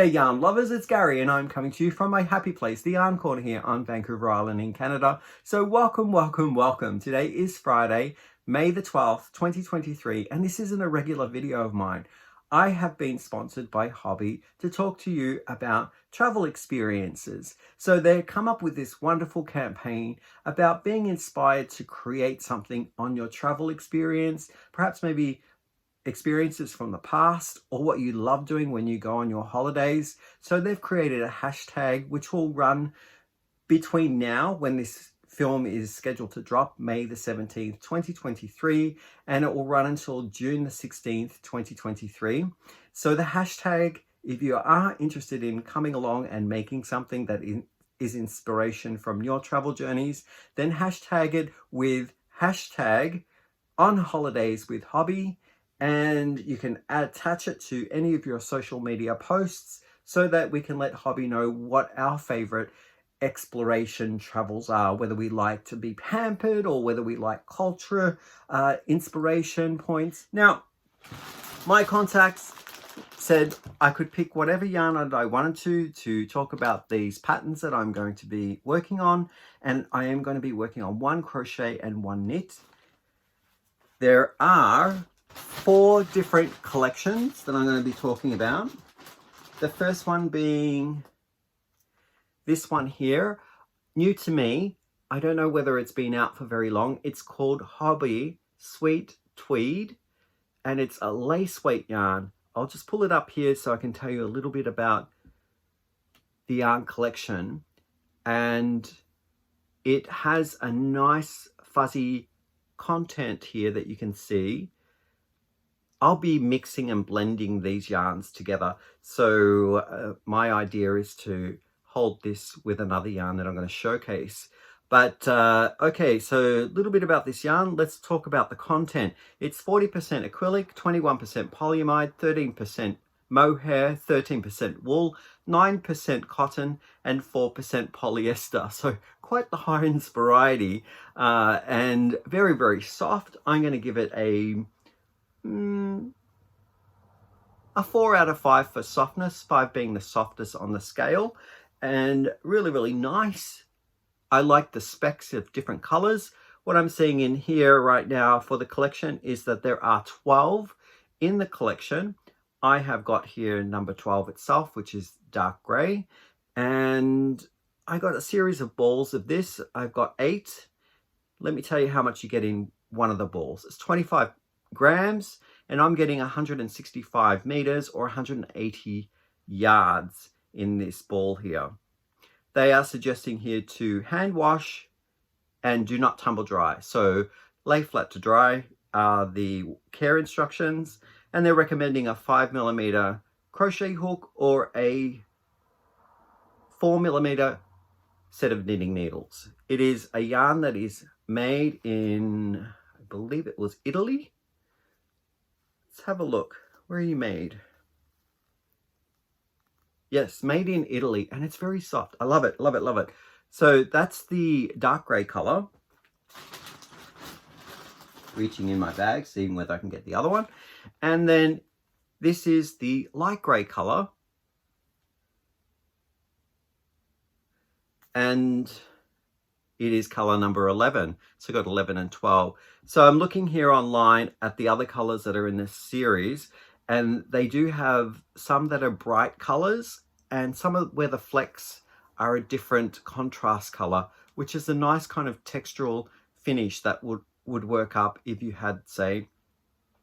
there, yarn lovers, it's Gary and I'm coming to you from my happy place, the Yarn Corner here on Vancouver Island in Canada. So welcome, welcome, welcome. Today is Friday, May the 12th, 2023, and this isn't a regular video of mine. I have been sponsored by Hobby to talk to you about travel experiences. So they come up with this wonderful campaign about being inspired to create something on your travel experience, perhaps maybe experiences from the past or what you love doing when you go on your holidays. So they've created a hashtag which will run between now, when this film is scheduled to drop, May the 17th, 2023, and it will run until June the 16th, 2023. So the hashtag, if you are interested in coming along and making something that is inspiration from your travel journeys, then hashtag it with hashtag on holidays with Hobby. And you can attach it to any of your social media posts so that we can let Hobby know what our favorite exploration travels are, whether we like to be pampered or whether we like culture, inspiration points. Now, my contacts said I could pick whatever yarn I wanted to talk about these patterns that I'm going to be working on. And I am going to be working on one crochet and one knit. There are 4 different collections that I'm going to be talking about. The first one being this one here, new to me. I don't know whether it's been out for very long. It's called Hobby Sweet Tweed, and it's a lace weight yarn. I'll just pull it up here so I can tell you a little bit about the yarn collection. And it has a nice fuzzy content here that you can see. I'll be mixing and blending these yarns together. So my idea is to hold this with another yarn that I'm going to showcase. But okay, so a little bit about this yarn. Let's talk about the content. It's 40% acrylic, 21% polyamide, 13% mohair, 13% wool, 9% cotton, and 4% polyester. So quite the Heinz variety, and very, very soft. I'm going to give it a 4 out of 5 for softness, 5 being the softest on the scale, and really, really nice. I like the specks of different colors. What I'm seeing in here right now for the collection is that there are 12 in the collection. I have got here number 12 itself, which is dark gray, and I got a series of balls of this. I've got 8. Let me tell you how much you get in one of the balls. It's 25 grams, and I'm getting 165 meters or 180 yards in this ball here. They are suggesting here to hand wash and do not tumble dry. So lay flat to dry are the care instructions, and they're recommending a 5mm crochet hook or a 4mm set of knitting needles. It is a yarn that is made in, I believe it was Italy. Let's have a look. Where are you made? Yes, made in Italy, and it's very soft. I love it, love it, love it. So that's the dark gray color. Reaching in my bag, seeing whether I can get the other one. And then this is the light gray color. And it is color number 11. So got 11 and 12. So I'm looking here online at the other colors that are in this series, and they do have some that are bright colors and some of where the flecks are a different contrast color, which is a nice kind of textural finish that would work up if you had, say,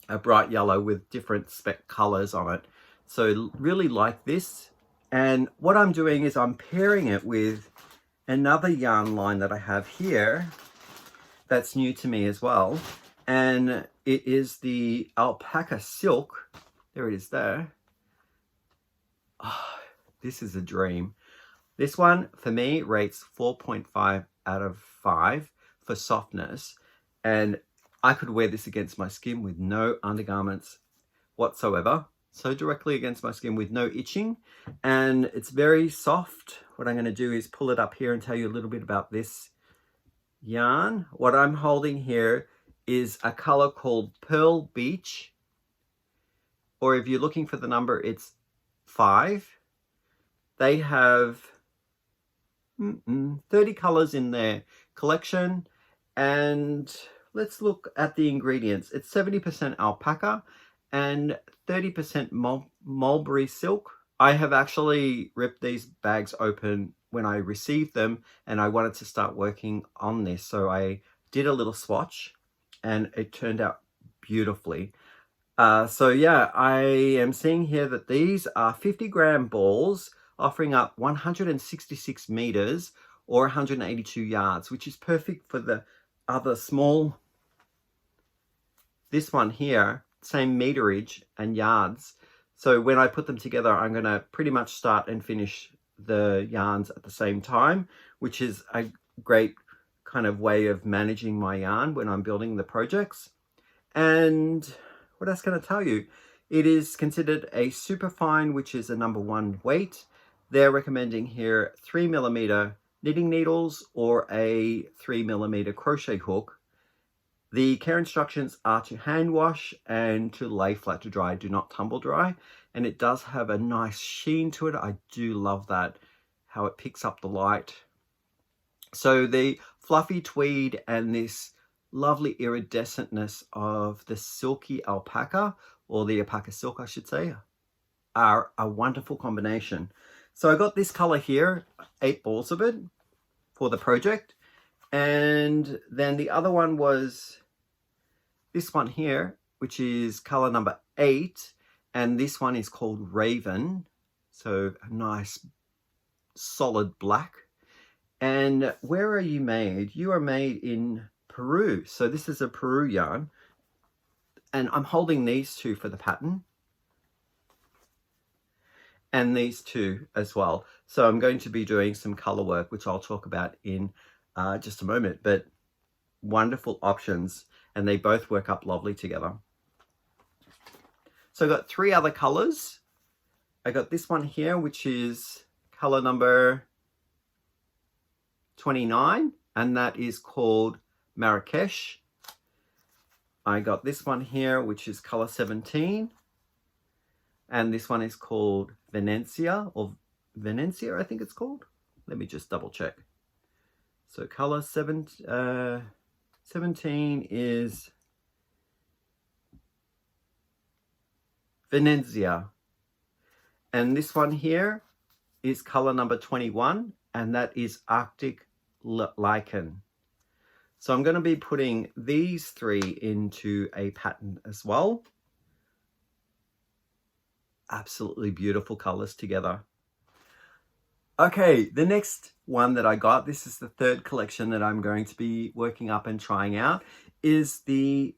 a bright yellow with different spec colors on it. So really like this. And what I'm doing is I'm pairing it with another yarn line that I have here that's new to me as well, and it is the alpaca silk. There it is there. Oh, this is a dream. This one for me rates 4.5 out of 5 for softness, and I could wear this against my skin with no undergarments whatsoever. So directly against my skin with no itching, and it's very soft. What I'm going to do is pull it up here and tell you a little bit about this yarn. What I'm holding here is a color called Pearl Beach, or if you're looking for the number, it's 5. They have 30 colors in their collection. And let's look at the ingredients. It's 70% alpaca and 30% mulberry silk. I have actually ripped these bags open when I received them, and I wanted to start working on this. So I did a little swatch and it turned out beautifully. So yeah, I am seeing here that these are 50-gram balls offering up 166 meters or 182 yards, which is perfect for the other small, this one here, same meterage and yards. So when I put them together, I'm going to pretty much start and finish the yarns at the same time, which is a great kind of way of managing my yarn when I'm building the projects. And what else can I tell you? It is considered a super fine, which is a #1 weight. They're recommending here 3mm knitting needles or a 3mm crochet hook. The care instructions are to hand wash and to lay flat to dry. Do not tumble dry. And it does have a nice sheen to it. I do love that, how it picks up the light. So the fluffy tweed and this lovely iridescentness of the silky alpaca, or the alpaca silk I should say, are a wonderful combination. So I got this color here, 8 balls of it for the project. And then the other one was this one here, which is color number 8. And this one is called Raven. So a nice solid black. And where are you made? You are made in Peru. So this is a Peru yarn. And I'm holding these two for the pattern. And these two as well. So I'm going to be doing some color work, which I'll talk about in just a moment. But wonderful options. And they both work up lovely together. So I got 3 other colors. I got this one here, which is color number 29, and that is called Marrakesh. I got this one here, which is color 17, and this one is called Venecia, or Venecia, I think it's called. Let me just double check. So color 17 is Venezia. And this one here is color number 21, and that is Arctic Lichen. So I'm going to be putting these 3 into a pattern as well. Absolutely beautiful colors together. Okay, the next one that I got, this is the 3rd collection that I'm going to be working up and trying out, is the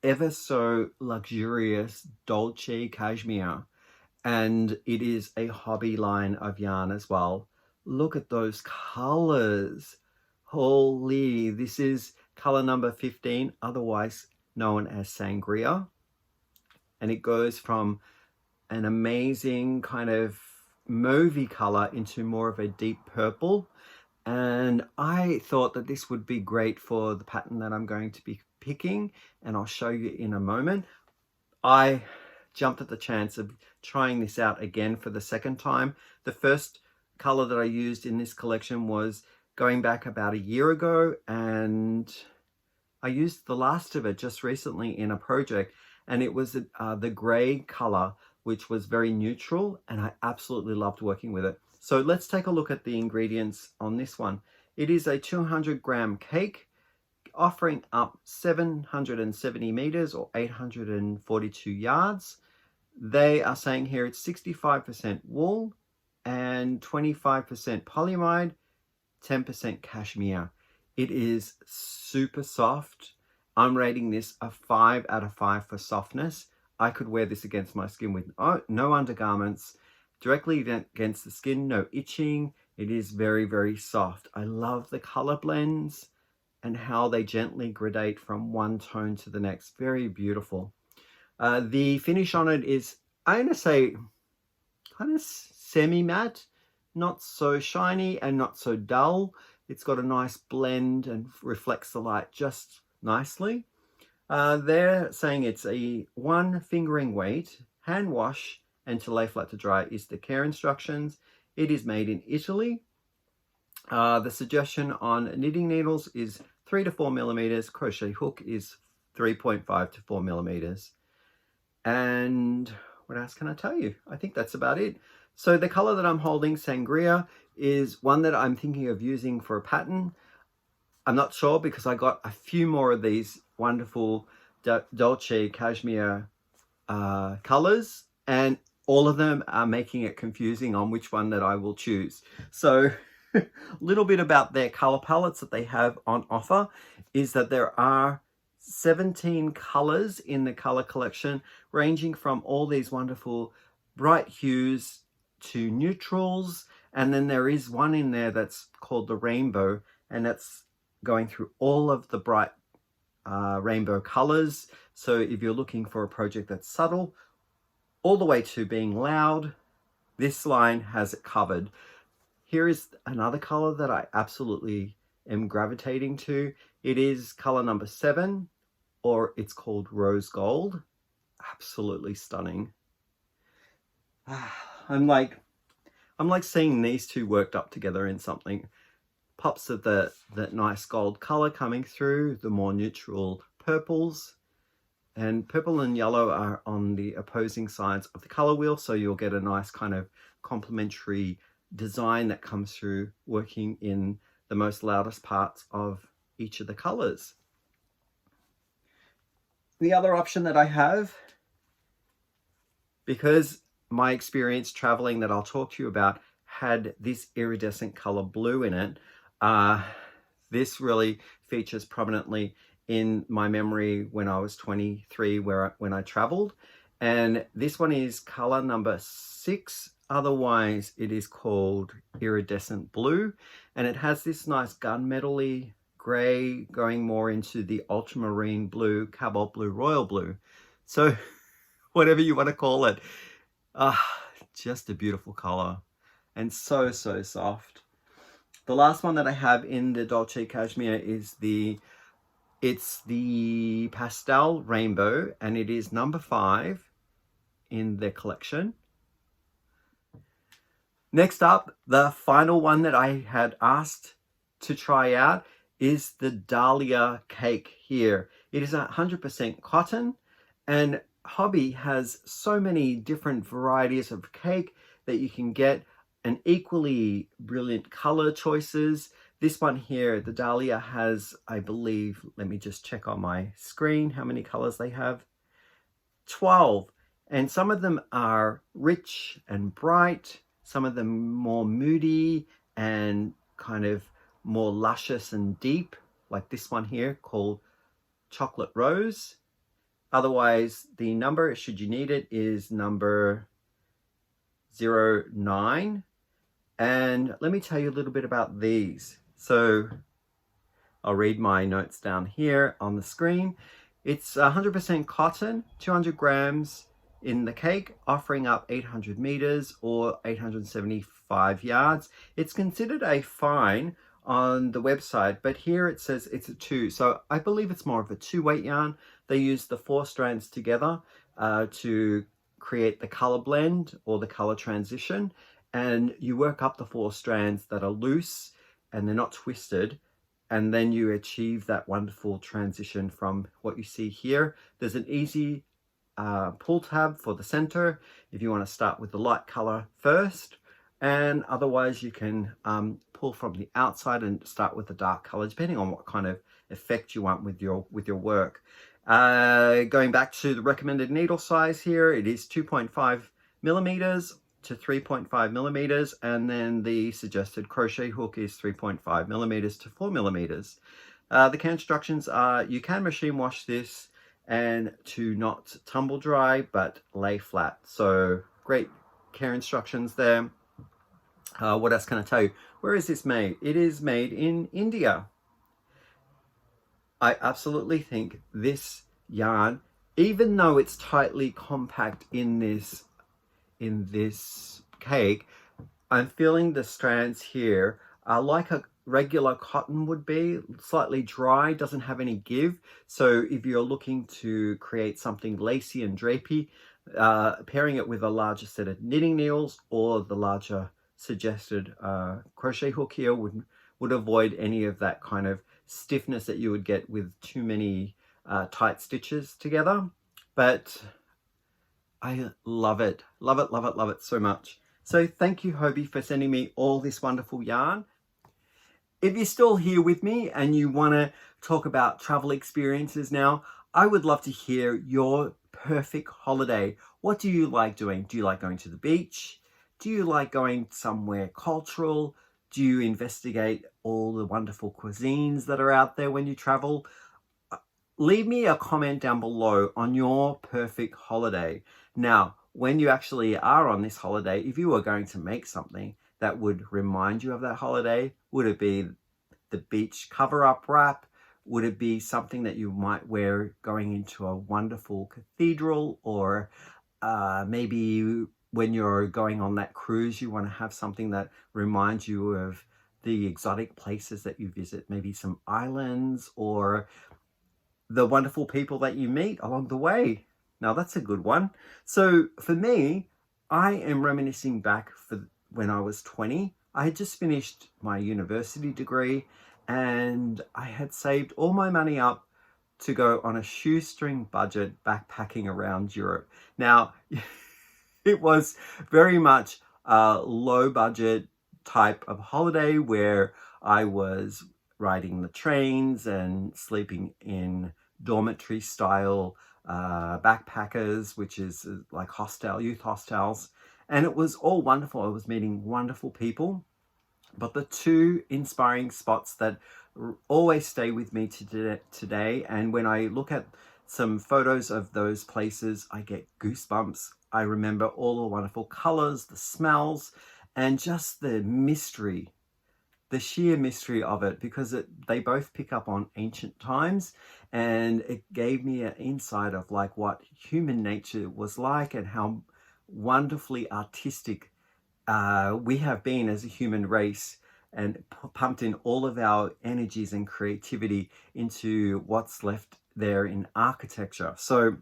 ever so luxurious Dolce Cashmere. And it is a hobby line of yarn as well. Look at those colors. Holy, this is color number 15, otherwise known as Sangria. And it goes from an amazing kind of mauvey color into more of a deep purple. And I thought that this would be great for the pattern that I'm going to be picking, and I'll show you in a moment. I jumped at the chance of trying this out again for the 2nd time. The first color that I used in this collection was going back about a year ago, and I used the last of it just recently in a project, and it was the gray color, which was very neutral, and I absolutely loved working with it. So let's take a look at the ingredients on this one. It is a 200-gram cake offering up 770 meters or 842 yards. They are saying here it's 65% wool and 25% polyamide, 10% cashmere. It is super soft. I'm rating this a 5 out of 5 for softness. I could wear this against my skin with no undergarments, directly against the skin, no itching. It is very, very soft. I love the color blends and how they gently gradate from one tone to the next. Very beautiful. The finish on it is, I'm going to say, kind of semi-matte, not so shiny and not so dull. It's got a nice blend and reflects the light just nicely. They're saying it's a 1 fingering weight, hand wash, and to lay flat to dry is the care instructions. It is made in Italy. The suggestion on knitting needles is 3 to 4 millimeters. Crochet hook is 3.5 to 4 millimeters. And what else can I tell you? I think that's about it. So the color that I'm holding, Sangria, is one that I'm thinking of using for a pattern. I'm not sure because I got a few more of these wonderful Dolce Cashmere colors, and all of them are making it confusing on which one that I will choose. So a little bit about their color palettes that they have on offer is that there are 17 colors in the color collection, ranging from all these wonderful bright hues to neutrals, and then there is one in there that's called the rainbow, and that's going through all of the bright rainbow colors. So if you're looking for a project that's subtle all the way to being loud, this line has it covered. Here is another color that I absolutely am gravitating to. It is color number 7, or it's called rose gold. Absolutely stunning. I'm like seeing these two worked up together in something. Pops of that nice gold color coming through, the more neutral purples, and purple and yellow are on the opposing sides of the color wheel, so you'll get a nice kind of complementary design that comes through, working in the most loudest parts of each of the colors. The other option that I have, because my experience traveling that I'll talk to you about had this iridescent color blue in it, this really features prominently in my memory when I was 23, when I traveled. And this one is color number 6. Otherwise, it is called iridescent blue. And it has this nice gunmetal-y gray going more into the ultramarine blue, cobalt blue, royal blue. So whatever you want to call it. Just a beautiful color and so soft. The last one that I have in the Dolce Cashmere is it's the pastel rainbow, and it is number 5 in the collection. Next up, the final one that I had asked to try out is the Dahlia Cake here. It is 100% cotton, and Hobby has so many different varieties of cake that you can get, and equally brilliant color choices. This one here, the Dahlia, has, I believe, let me just check on my screen how many colors they have. 12. And some of them are rich and bright, some of them more moody and kind of more luscious and deep, like this one here called Chocolate Rose. Otherwise, the number, should you need it, is number 09. And let me tell you a little bit about these. So I'll read my notes down here on the screen. It's 100% cotton, 200 grams in the cake, offering up 800 meters or 875 yards. It's considered a fine on the website, but here it says it's a 2. So I believe it's more of a 2-weight yarn. They use the 4 strands together to create the color blend or the color transition. And you work up the 4 strands that are loose and they're not twisted, and then you achieve that wonderful transition from what you see here. There's an easy pull tab for the center if you want to start with the light color first, and otherwise you can pull from the outside and start with the dark color, depending on what kind of effect you want with your work. Going back to the recommended needle size here, it is 2.5 millimeters to 3.5 millimeters, and then the suggested crochet hook is 3.5 millimeters to 4 millimeters. The care instructions are you can machine wash this and to not tumble dry but lay flat. So great care instructions there. What else can I tell you? Where is this made? It is made in India. I absolutely think this yarn, even though it's tightly compact in this cake, I'm feeling the strands here are like a regular cotton would be, slightly dry, doesn't have any give. So if you're looking to create something lacy and drapey, pairing it with a larger set of knitting needles or the larger suggested crochet hook here would avoid any of that kind of stiffness that you would get with too many tight stitches together. But I love it, love it, love it, love it so much. So thank you, Hobie, for sending me all this wonderful yarn. If you're still here with me and you want to talk about travel experiences now, I would love to hear your perfect holiday. What do you like doing? Do you like going to the beach? Do you like going somewhere cultural? Do you investigate all the wonderful cuisines that are out there when you travel? Leave me a comment down below on your perfect holiday. Now, when you actually are on this holiday, if you were going to make something that would remind you of that holiday, would it be the beach cover-up wrap? Would it be something that you might wear going into a wonderful cathedral? Or maybe when you're going on that cruise, you want to have something that reminds you of the exotic places that you visit, maybe some islands or the wonderful people that you meet along the way. Now that's a good one. So for me, I am reminiscing back for when I was 20. I had just finished my university degree and I had saved all my money up to go on a shoestring budget backpacking around Europe. Now, it was very much a low budget type of holiday where I was riding the trains and sleeping in dormitory style backpackers, which is like youth hostels. And it was all wonderful. I was meeting wonderful people. But the two inspiring spots that always stay with me today, and when I look at some photos of those places, I get goosebumps. I remember all the wonderful colors, the smells, and just the mystery, the sheer mystery of it, because they both pick up on ancient times, and it gave me an insight of like what human nature was like and how wonderfully artistic we have been as a human race, and pumped in all of our energies and creativity into what's left there in architecture. So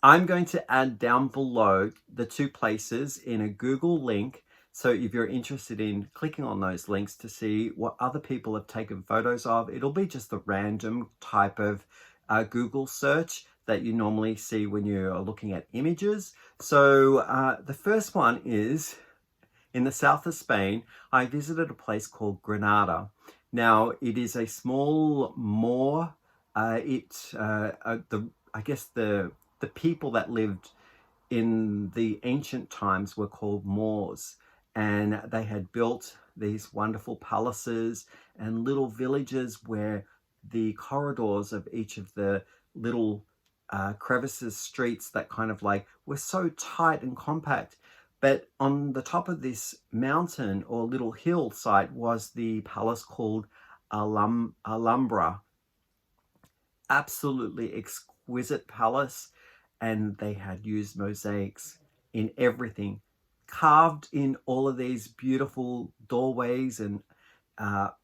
I'm going to add down below the two places in a Google link. So if you're interested in clicking on those links to see what other people have taken photos of, it'll be just the random type of Google search that you normally see when you're looking at images. So the first one is in the south of Spain. I visited a place called Granada. Now it is a small Moor. I guess the people that lived in the ancient times were called Moors, and they had built these wonderful palaces and little villages where the corridors of each of the little crevices, streets that kind of like were so tight and compact. But on the top of this mountain or little hillside was the palace called Alhambra. Absolutely exquisite palace, and they had used mosaics in everything, carved in all of these beautiful doorways, and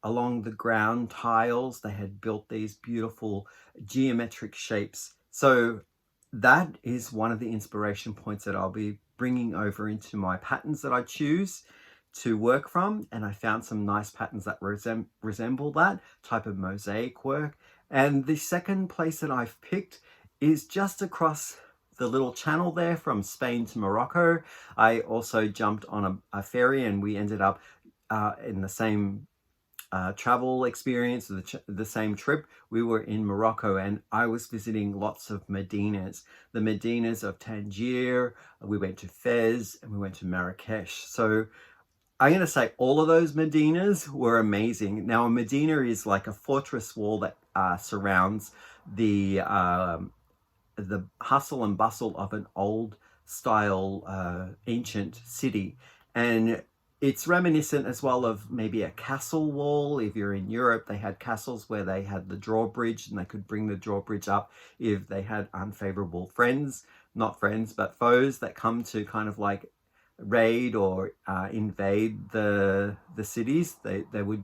along the ground tiles they had built these beautiful geometric shapes. So that is one of the inspiration points that I'll be bringing over into my patterns that I choose to work from, and I found some nice patterns that resemble that type of mosaic work. And the second place that I've picked is just across the little channel there from Spain to Morocco. I also jumped on a ferry, and we ended up in the same travel experience, the same trip. We were in Morocco, and I was visiting lots of Medinas. The Medinas of Tangier, we went to Fez, and we went to Marrakesh. So I'm going to say all of those Medinas were amazing. Now, a Medina is like a fortress wall that surrounds the hustle and bustle of an old style ancient city. And it's reminiscent as well of maybe a castle wall. If you're in Europe, they had castles where they had the drawbridge, and they could bring the drawbridge up if they had unfavorable friends, not friends, but foes that come to kind of like raid or invade the cities. They would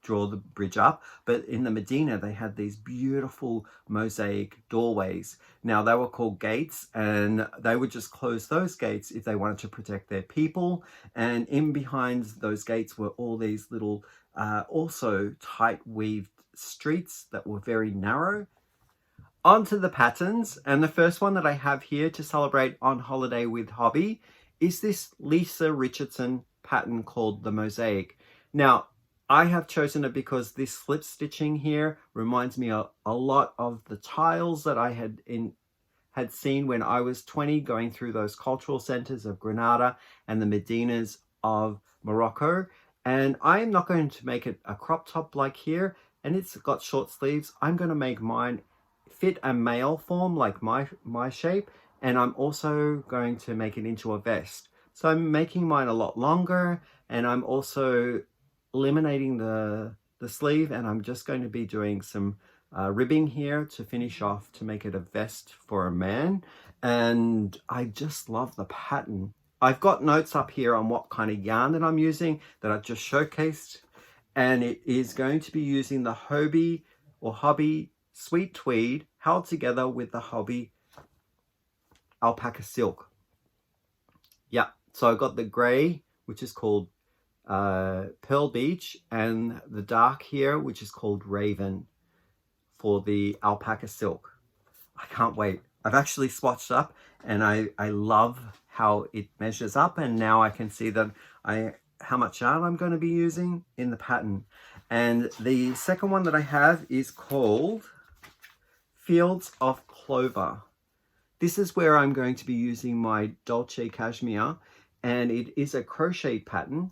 draw the bridge up. But in the Medina, they had these beautiful mosaic doorways. Now, they were called gates, and they would just close those gates if they wanted to protect their people. And in behind those gates were all these little also tight weaved streets that were very narrow. Onto the patterns, and the first one that I have here to celebrate on holiday with hobby is this Lisa Richardson pattern called the Mosaic. Now, I have chosen it because this slip stitching here reminds me a lot of the tiles that I had seen when I was 20, going through those cultural centers of Granada and the Medinas of Morocco. And I am not going to make it a crop top like here, and it's got short sleeves. I'm going to make mine fit a male form like my shape, and I'm also going to make it into a vest. So I'm making mine a lot longer, and I'm also eliminating the sleeve, and I'm just going to be doing some ribbing here to finish off to make it a vest for a man. And I just love the pattern. I've got notes up here on what kind of yarn that I'm using that I've just showcased, and it is going to be using the Hobby Sweet Tweed held together with the Hobby Alpaca Silk. Yeah, so I've got the grey, which is called Pearl Beach, and the dark here, which is called Raven for the Alpaca Silk. I can't wait. I've actually swatched up, and I love how it measures up, and now I can see that how much yarn I'm going to be using in the pattern. And the second one that I have is called Fields of Clover. This is where I'm going to be using my Dolce Cashmere, and it is a crochet pattern.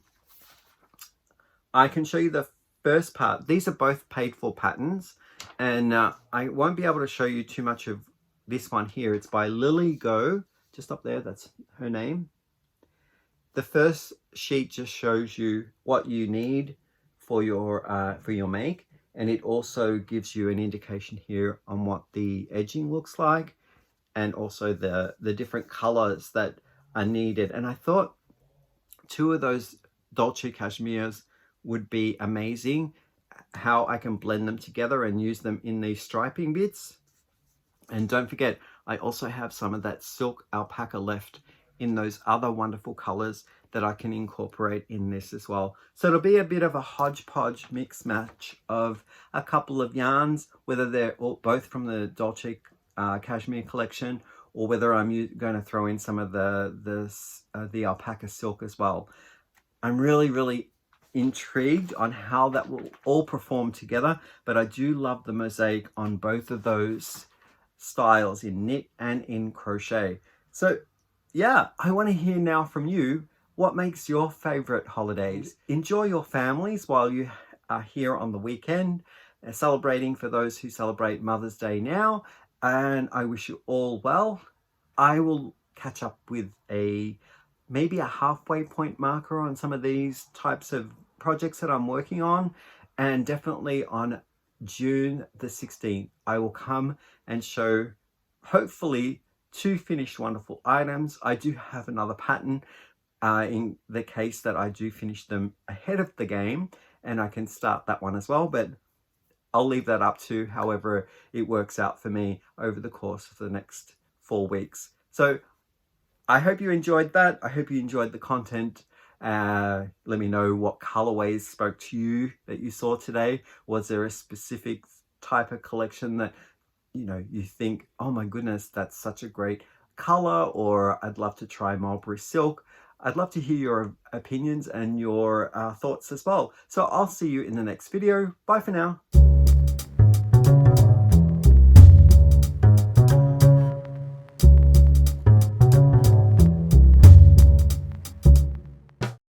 I can show you the first part. These are both paid for patterns, and I won't be able to show you too much of this one here. It's by Lily Go, just up there, that's her name. The first sheet just shows you what you need for your make, and it also gives you an indication here on what the edging looks like, and also the different colors that are needed. And I thought two of those Dolce Cashmeres would be amazing, how I can blend them together and use them in these striping bits. And don't forget, I also have some of that silk alpaca left in those other wonderful colors that I can incorporate in this as well. So it'll be a bit of a hodgepodge mix match of a couple of yarns, whether they're both from the Dolce Cashmere collection, or whether I'm going to throw in some of the alpaca silk as well. I'm really intrigued on how that will all perform together, but I do love the mosaic on both of those styles, in knit and in crochet. So yeah, I want to hear now from you, what makes your favorite holidays? Enjoy your families while you are here on the weekend, celebrating for those who celebrate Mother's Day now, and I wish you all well. I will catch up with maybe a halfway point marker on some of these types of projects that I'm working on, and definitely on June the 16th, I will come and show, hopefully, 2 finished wonderful items. I do have another pattern in the case that I do finish them ahead of the game, and I can start that one as well, but I'll leave that up to however it works out for me over the course of the next 4 weeks. So I hope you enjoyed that. I hope you enjoyed the content. Let me know what colorways spoke to you that you saw today. Was there a specific type of collection that you think, oh my goodness, that's such a great color, or I'd love to try mulberry silk? I'd love to hear your opinions and your thoughts as well. So I'll see you in the next video. Bye for now.